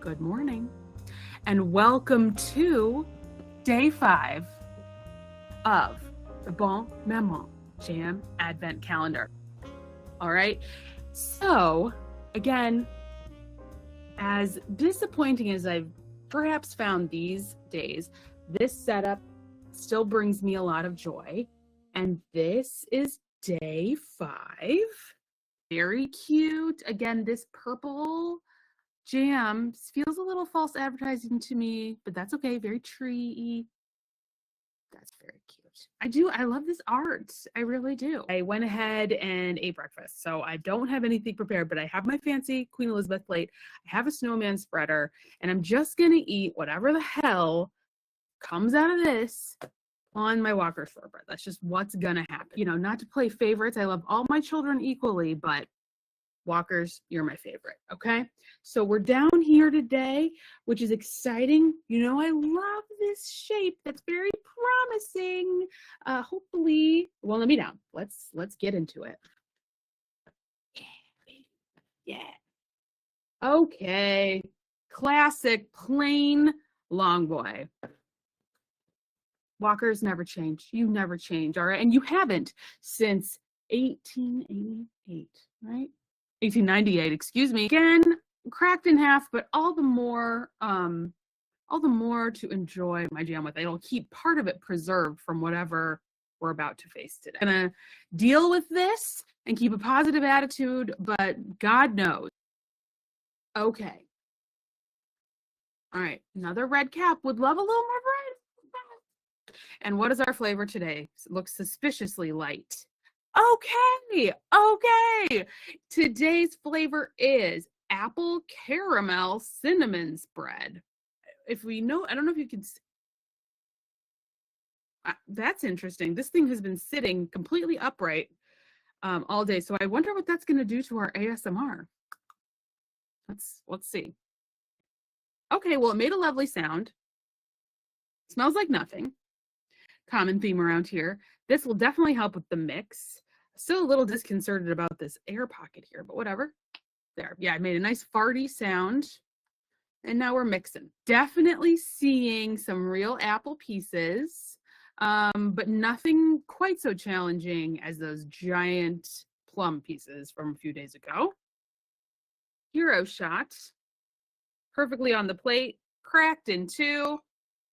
Good morning, and welcome to day 5 of the Bonne, Maman Jam Advent Calendar. All right, so again, as disappointing as I've perhaps found these days, this setup still brings me a lot of joy, and this is day 5. Very cute. Again, this purple jam feels a little false advertising to me, but that's okay. Very tree-y. That's very cute. I love this art. I really do. I went ahead and ate breakfast, so I don't have anything prepared, but I have my fancy Queen Elizabeth plate. I have a snowman spreader, and I'm just gonna eat whatever the hell comes out of this on my Walker shortbread. That's just what's gonna happen. You know, not to play favorites. I love all my children equally, but Walkers, you're my favorite, okay? So we're down here today, which is exciting. You know, I love this shape. That's very promising. Hopefully, well, let me down. Let's get into it. Yeah. Okay. Classic plain long boy. Walkers never change. You never change, all right? And you haven't since 1888, right? 1898, excuse me. Again, cracked in half, but all the more to enjoy my jam with. It'll keep part of it preserved from whatever we're about to face today. I'm gonna deal with this and keep a positive attitude, but God knows. Okay. All right, another red cap. Would love a little more red. And what is our flavor today? It looks suspiciously light. Okay. Today's flavor is apple caramel cinnamon spread. If we know, I don't know if you can see. That's interesting. This thing has been sitting completely upright all day. So I wonder what that's going to do to our ASMR. Let's see. Okay, well, it made a lovely sound. Smells like nothing. Common theme around here. This will definitely help with the mix. Still a little disconcerted about this air pocket here, but whatever. There, yeah, I made a nice farty sound. And now we're mixing. Definitely seeing some real apple pieces, but nothing quite so challenging as those giant plum pieces from a few days ago. Hero shot. Perfectly on the plate, cracked in two,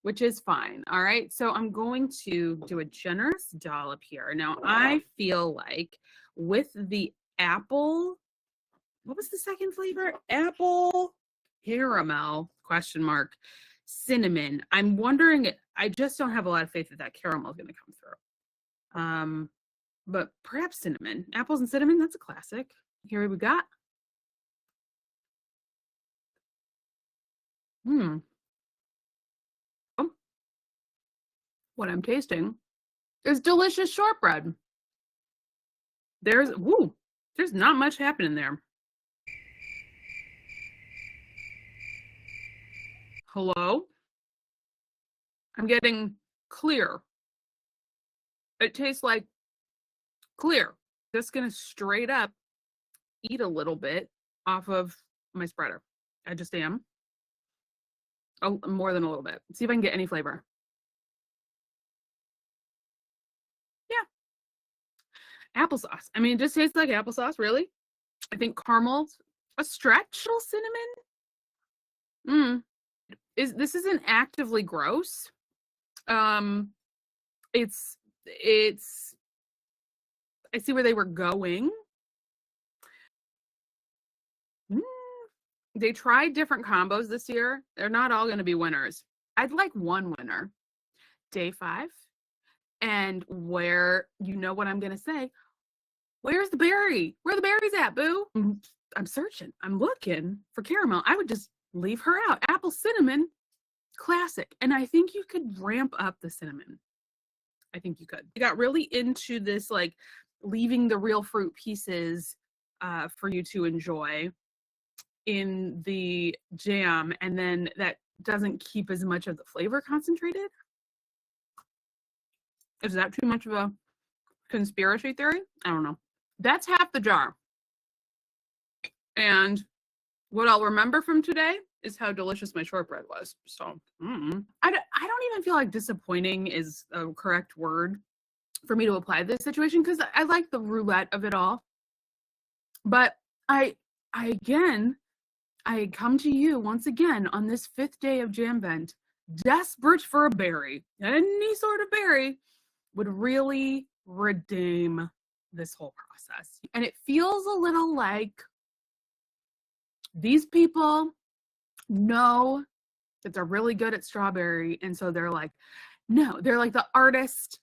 which is fine. All right, so I'm going to do a generous dollop here. Now, I feel like with the apple, what was the second flavor? Apple caramel, question mark, cinnamon. I'm wondering, I just don't have a lot of faith that caramel is going to come through. But perhaps cinnamon. Apples and cinnamon, that's a classic. Here we got. What I'm tasting is delicious shortbread. There's not much happening there. Hello? I'm getting clear. It tastes like clear. Just gonna straight up eat a little bit off of my spreader. I just am. Oh, more than a little bit. See if I can get any flavor. Applesauce. I mean, it just tastes like applesauce, really. I think caramel's a stretch. Little cinnamon. This isn't actively gross. It's I see where they were going. They tried different combos this year. They're not all going to be winners. I'd like one winner. Day 5. And where, you know what I'm going to say. Where's the berry? Where are the berries at, boo? I'm searching. I'm looking for caramel. I would just leave her out. Apple cinnamon, classic. And I think you could ramp up the cinnamon. I think you could. I got really into this, like, leaving the real fruit pieces for you to enjoy in the jam. And then that doesn't keep as much of the flavor concentrated. Is that too much of a conspiracy theory? I don't know. That's half the jar. And What I'll remember from today is how delicious my shortbread was. So I don't even feel like disappointing is a correct word for me to apply to this situation, because I like the roulette of it all. But I again, I come to you once again on this 5th day of JamVent, desperate for a berry. Any sort of berry would really redeem this whole process. And it feels a little like these people know that they're really good at strawberry, and so they're like, no, they're like the artist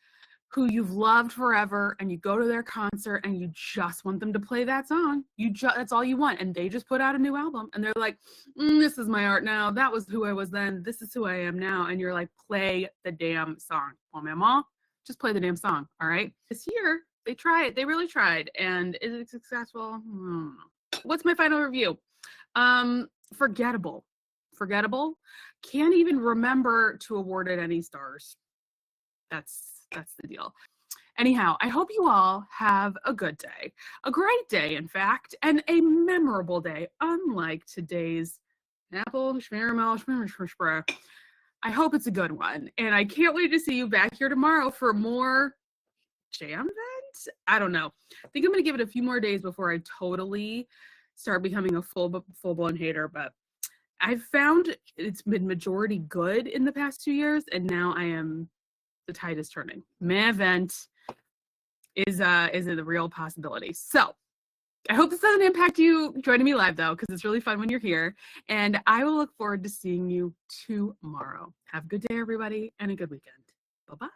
who you've loved forever, and you go to their concert and you just want them to play that song. That's all you want. And they just put out a new album and they're like, this is my art now. That was who I was then. This is who I am now. And you're like, play the damn song. Oh, Maman, just play the damn song. All right. This year, they tried. They really tried. And is it successful? What's my final review? Forgettable. Can't even remember to award it any stars. That's the deal. Anyhow, I hope you all have a good day, a great day, in fact, and a memorable day, unlike today's apple schmerimel. I hope it's a good one, and I can't wait to see you back here tomorrow for more JamVent. I don't know. I think I'm going to give it a few more days before I totally start becoming a full-blown hater, but I've found it's been majority good in the past 2 years, and now the tide is turning. JamVent is a real possibility. So I hope this doesn't impact you joining me live, though, because it's really fun when you're here. And I will look forward to seeing you tomorrow. Have a good day, everybody, and a good weekend. Bye-bye.